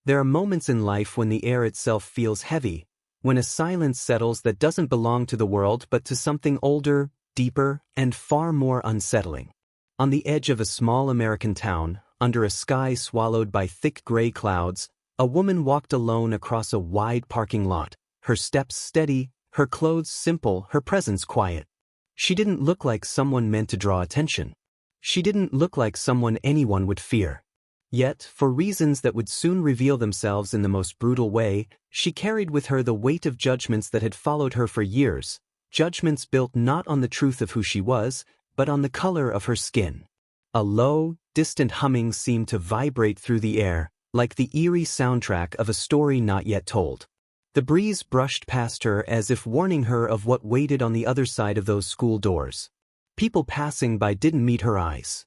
There are moments in life when the air itself feels heavy, when a silence settles that doesn't belong to the world but to something older, deeper, and far more unsettling. On the edge of a small American town, under a sky swallowed by thick gray clouds, a woman walked alone across a wide parking lot, her steps steady, her clothes simple, her presence quiet. She didn't look like someone meant to draw attention. She didn't look like someone anyone would fear. Yet, for reasons that would soon reveal themselves in the most brutal way, she carried with her the weight of judgments that had followed her for years, judgments built not on the truth of who she was, but on the color of her skin. A low, distant humming seemed to vibrate through the air, like the eerie soundtrack of a story not yet told. The breeze brushed past her as if warning her of what waited on the other side of those school doors. People passing by didn't meet her eyes.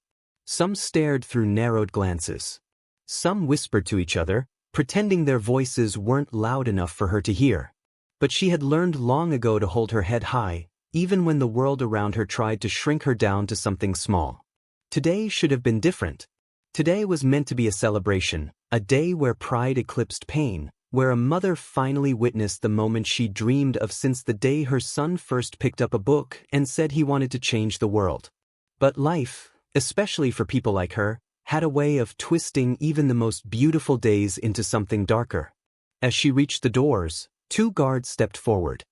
Some stared through narrowed glances. Some whispered to each other, pretending their voices weren't loud enough for her to hear. But she had learned long ago to hold her head high, even when the world around her tried to shrink her down to something small. Today should have been different. Today was meant to be a celebration, a day where pride eclipsed pain, where a mother finally witnessed the moment she dreamed of since the day her son first picked up a book and said he wanted to change the world. But life, especially for people like her, had a way of twisting even the most beautiful days into something darker. As she reached the doors, two guards stepped forward.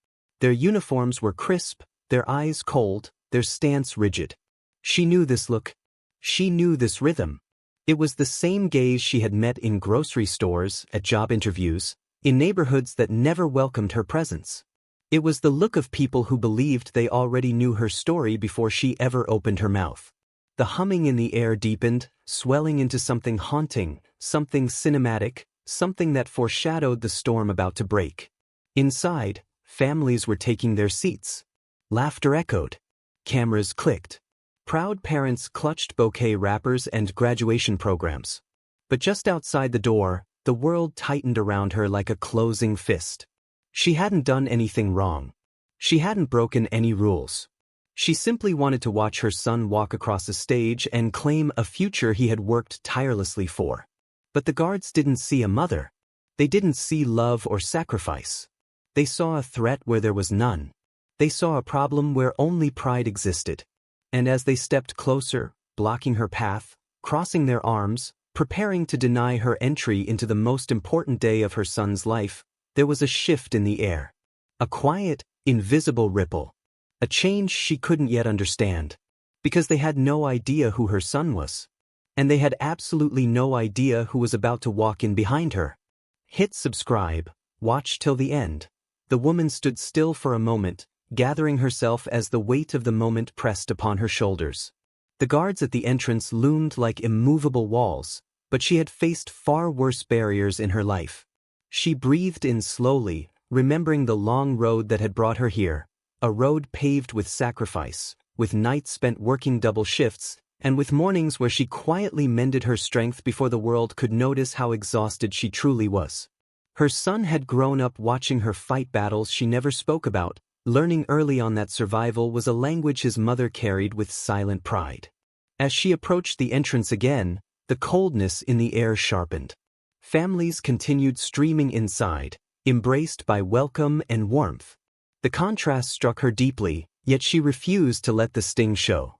Their uniforms were crisp, their eyes cold, their stance rigid. She knew this look. She knew this rhythm. It was the same gaze she had met in grocery stores, at job interviews, in neighborhoods that never welcomed her presence. It was the look of people who believed they already knew her story before she ever opened her mouth. The humming in the air deepened, swelling into something haunting, something cinematic, something that foreshadowed the storm about to break. Inside, families were taking their seats. Laughter echoed. Cameras clicked. Proud parents clutched bouquet wrappers and graduation programs. But just outside the door, the world tightened around her like a closing fist. She hadn't done anything wrong. She hadn't broken any rules. She simply wanted to watch her son walk across a stage and claim a future he had worked tirelessly for. But the guards didn't see a mother. They didn't see love or sacrifice. They saw a threat where there was none. They saw a problem where only pride existed. And as they stepped closer, blocking her path, crossing their arms, preparing to deny her entry into the most important day of her son's life, there was a shift in the air. A quiet, invisible ripple. A change she couldn't yet understand. Because they had no idea who her son was. And they had absolutely no idea who was about to walk in behind her. Hit subscribe, watch till the end. The woman stood still for a moment, gathering herself as the weight of the moment pressed upon her shoulders. The guards at the entrance loomed like immovable walls, but she had faced far worse barriers in her life. She breathed in slowly, remembering the long road that had brought her here, a road paved with sacrifice, with nights spent working double shifts, and with mornings where she quietly mended her strength before the world could notice how exhausted she truly was. Her son had grown up watching her fight battles she never spoke about, learning early on that survival was a language his mother carried with silent pride. As she approached the entrance again, the coldness in the air sharpened. Families continued streaming inside, embraced by welcome and warmth. The contrast struck her deeply, yet she refused to let the sting show.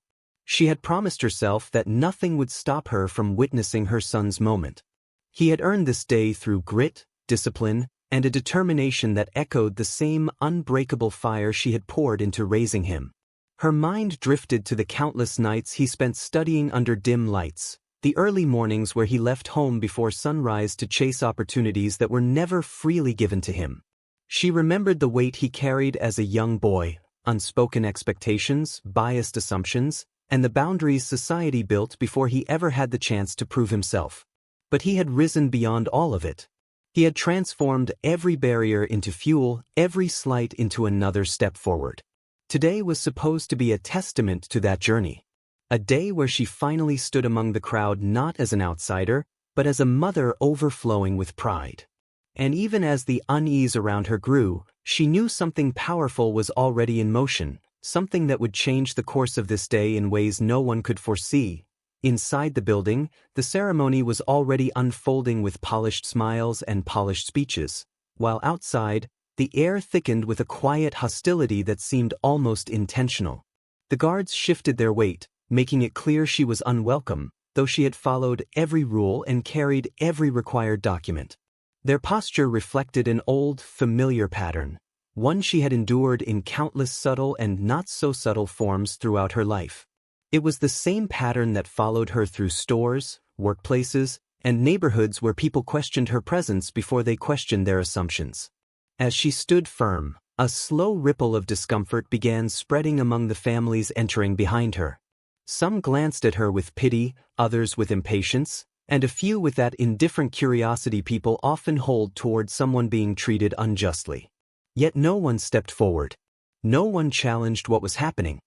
She had promised herself that nothing would stop her from witnessing her son's moment. He had earned this day through grit, discipline, and a determination that echoed the same unbreakable fire she had poured into raising him. Her mind drifted to the countless nights he spent studying under dim lights, the early mornings where he left home before sunrise to chase opportunities that were never freely given to him. She remembered the weight he carried as a young boy, unspoken expectations, biased assumptions, and the boundaries society built before he ever had the chance to prove himself. But he had risen beyond all of it. He had transformed every barrier into fuel, every slight into another step forward. Today was supposed to be a testament to that journey. A day where she finally stood among the crowd not as an outsider, but as a mother overflowing with pride. And even as the unease around her grew, she knew something powerful was already in motion, something that would change the course of this day in ways no one could foresee. Inside the building, the ceremony was already unfolding with polished smiles and polished speeches, while outside, the air thickened with a quiet hostility that seemed almost intentional. The guards shifted their weight, making it clear she was unwelcome, though she had followed every rule and carried every required document. Their posture reflected an old, familiar pattern, one she had endured in countless subtle and not-so-subtle forms throughout her life. It was the same pattern that followed her through stores, workplaces, and neighborhoods where people questioned her presence before they questioned their assumptions. As she stood firm, a slow ripple of discomfort began spreading among the families entering behind her. Some glanced at her with pity, others with impatience, and a few with that indifferent curiosity people often hold toward someone being treated unjustly. Yet no one stepped forward. No one challenged what was happening.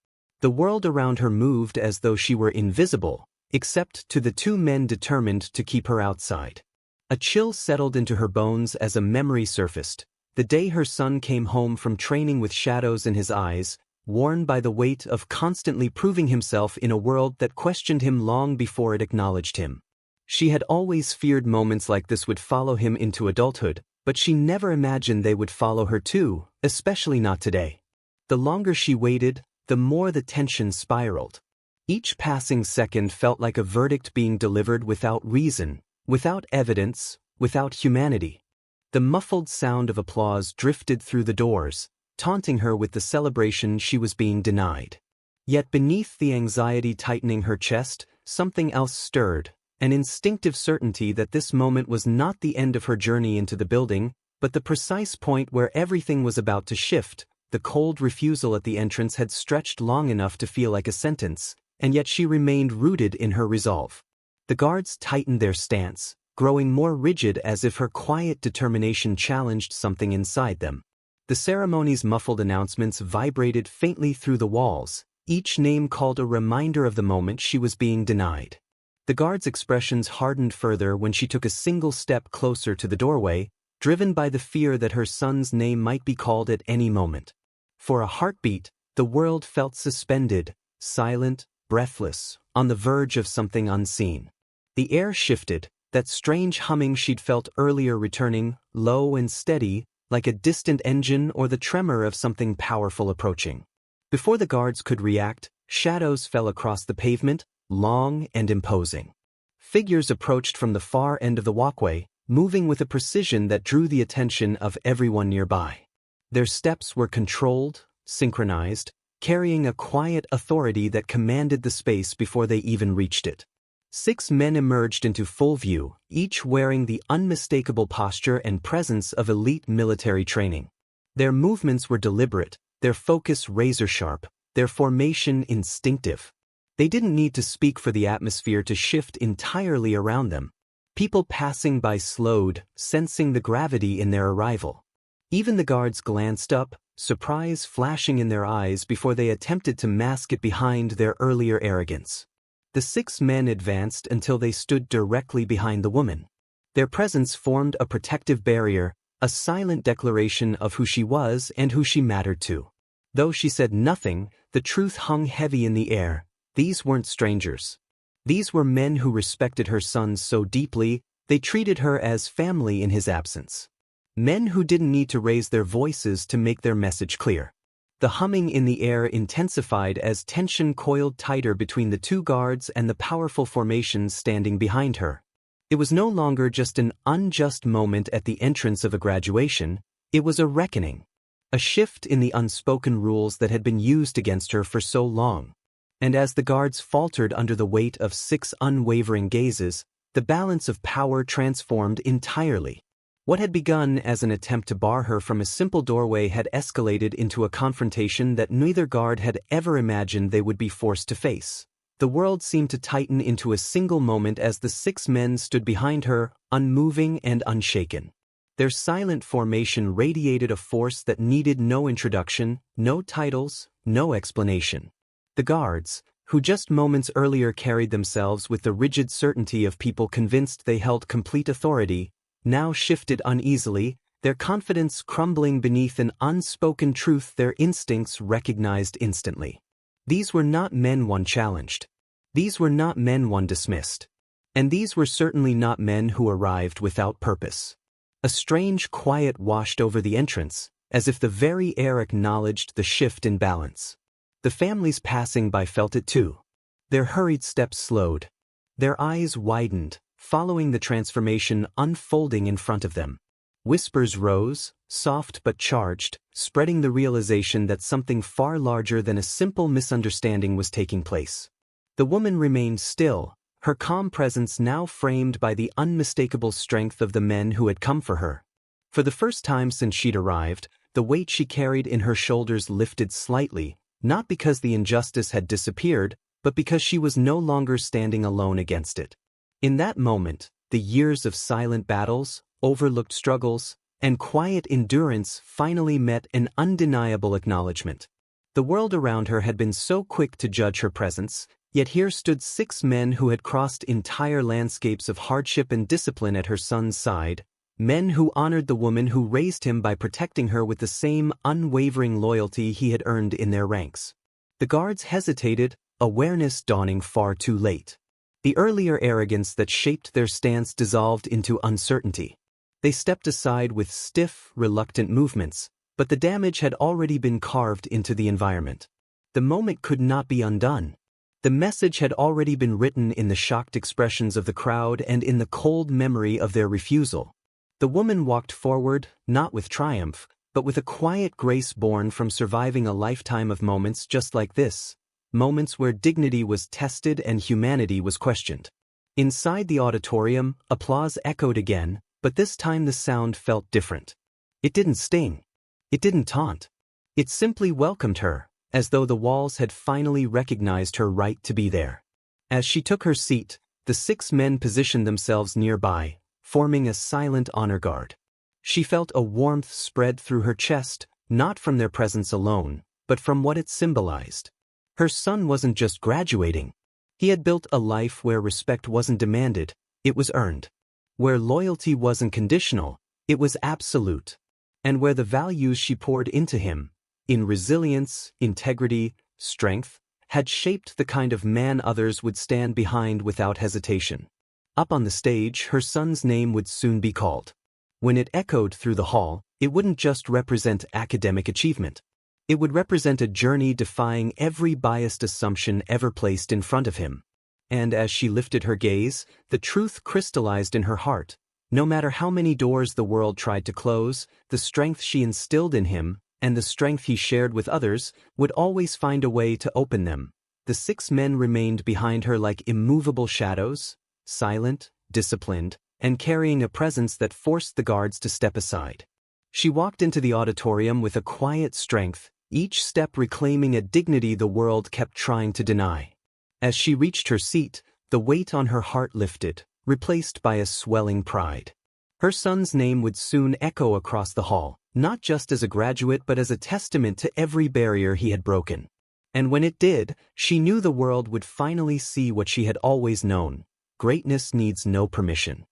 The world around her moved as though she were invisible, except to the two men determined to keep her outside. A chill settled into her bones as a memory surfaced, the day her son came home from training with shadows in his eyes, worn by the weight of constantly proving himself in a world that questioned him long before it acknowledged him. She had always feared moments like this would follow him into adulthood, but she never imagined they would follow her too, especially not today. The longer she waited, the more the tension spiraled. Each passing second felt like a verdict being delivered without reason, without evidence, without humanity. The muffled sound of applause drifted through the doors, taunting her with the celebration she was being denied. Yet beneath the anxiety tightening her chest, something else stirred, an instinctive certainty that this moment was not the end of her journey into the building, but the precise point where everything was about to shift. The cold refusal at the entrance had stretched long enough to feel like a sentence, and yet she remained rooted in her resolve. The guards tightened their stance, growing more rigid as if her quiet determination challenged something inside them. The ceremony's muffled announcements vibrated faintly through the walls, each name called a reminder of the moment she was being denied. The guard's expressions hardened further when she took a single step closer to the doorway, driven by the fear that her son's name might be called at any moment. For a heartbeat, the world felt suspended, silent, breathless, on the verge of something unseen. The air shifted, that strange humming she'd felt earlier returning, low and steady, like a distant engine or the tremor of something powerful approaching. Before the guards could react, shadows fell across the pavement, long and imposing. Figures approached from the far end of the walkway, moving with a precision that drew the attention of everyone nearby. Their steps were controlled, synchronized, carrying a quiet authority that commanded the space before they even reached it. 6 men emerged into full view, each wearing the unmistakable posture and presence of elite military training. Their movements were deliberate, their focus razor-sharp, their formation instinctive. They didn't need to speak for the atmosphere to shift entirely around them. People passing by slowed, sensing the gravity in their arrival. Even the guards glanced up, surprise flashing in their eyes before they attempted to mask it behind their earlier arrogance. The 6 men advanced until they stood directly behind the woman. Their presence formed a protective barrier, a silent declaration of who she was and who she mattered to. Though she said nothing, the truth hung heavy in the air. These weren't strangers. These were men who respected her son so deeply, they treated her as family in his absence. Men who didn't need to raise their voices to make their message clear. The humming in the air intensified as tension coiled tighter between the 2 guards and the powerful formations standing behind her. It was no longer just an unjust moment at the entrance of a graduation, it was a reckoning. A shift in the unspoken rules that had been used against her for so long. And as the guards faltered under the weight of 6 unwavering gazes, the balance of power transformed entirely. What had begun as an attempt to bar her from a simple doorway had escalated into a confrontation that neither guard had ever imagined they would be forced to face. The world seemed to tighten into a single moment as the 6 men stood behind her, unmoving and unshaken. Their silent formation radiated a force that needed no introduction, no titles, no explanation. The guards, who just moments earlier carried themselves with the rigid certainty of people convinced they held complete authority, now shifted uneasily, their confidence crumbling beneath an unspoken truth their instincts recognized instantly. These were not men one challenged. These were not men one dismissed. And these were certainly not men who arrived without purpose. A strange quiet washed over the entrance, as if the very air acknowledged the shift in balance. The families passing by felt it too. Their hurried steps slowed. Their eyes widened, following the transformation unfolding in front of them. Whispers rose, soft but charged, spreading the realization that something far larger than a simple misunderstanding was taking place. The woman remained still, her calm presence now framed by the unmistakable strength of the men who had come for her. For the first time since she'd arrived, the weight she carried in her shoulders lifted slightly, not because the injustice had disappeared, but because she was no longer standing alone against it. In that moment, the years of silent battles, overlooked struggles, and quiet endurance finally met an undeniable acknowledgement. The world around her had been so quick to judge her presence, yet here stood 6 men who had crossed entire landscapes of hardship and discipline at her son's side, men who honored the woman who raised him by protecting her with the same unwavering loyalty he had earned in their ranks. The guards hesitated, awareness dawning far too late. The earlier arrogance that shaped their stance dissolved into uncertainty. They stepped aside with stiff, reluctant movements, but the damage had already been carved into the environment. The moment could not be undone. The message had already been written in the shocked expressions of the crowd and in the cold memory of their refusal. The woman walked forward, not with triumph, but with a quiet grace born from surviving a lifetime of moments just like this, moments where dignity was tested and humanity was questioned. Inside the auditorium, applause echoed again, but this time the sound felt different. It didn't sting. It didn't taunt. It simply welcomed her, as though the walls had finally recognized her right to be there. As she took her seat, the 6 men positioned themselves nearby, forming a silent honor guard. She felt a warmth spread through her chest, not from their presence alone, but from what it symbolized. Her son wasn't just graduating. He had built a life where respect wasn't demanded, it was earned. Where loyalty wasn't conditional, it was absolute. And where the values she poured into him, in resilience, integrity, strength, had shaped the kind of man others would stand behind without hesitation. Up on the stage, her son's name would soon be called. When it echoed through the hall, it wouldn't just represent academic achievement. It would represent a journey defying every biased assumption ever placed in front of him. And as she lifted her gaze, the truth crystallized in her heart. No matter how many doors the world tried to close, the strength she instilled in him, and the strength he shared with others, would always find a way to open them. The 6 men remained behind her like immovable shadows, silent, disciplined, and carrying a presence that forced the guards to step aside. She walked into the auditorium with a quiet strength, each step reclaiming a dignity the world kept trying to deny. As she reached her seat, the weight on her heart lifted, replaced by a swelling pride. Her son's name would soon echo across the hall, not just as a graduate but as a testament to every barrier he had broken. And when it did, she knew the world would finally see what she had always known: greatness needs no permission.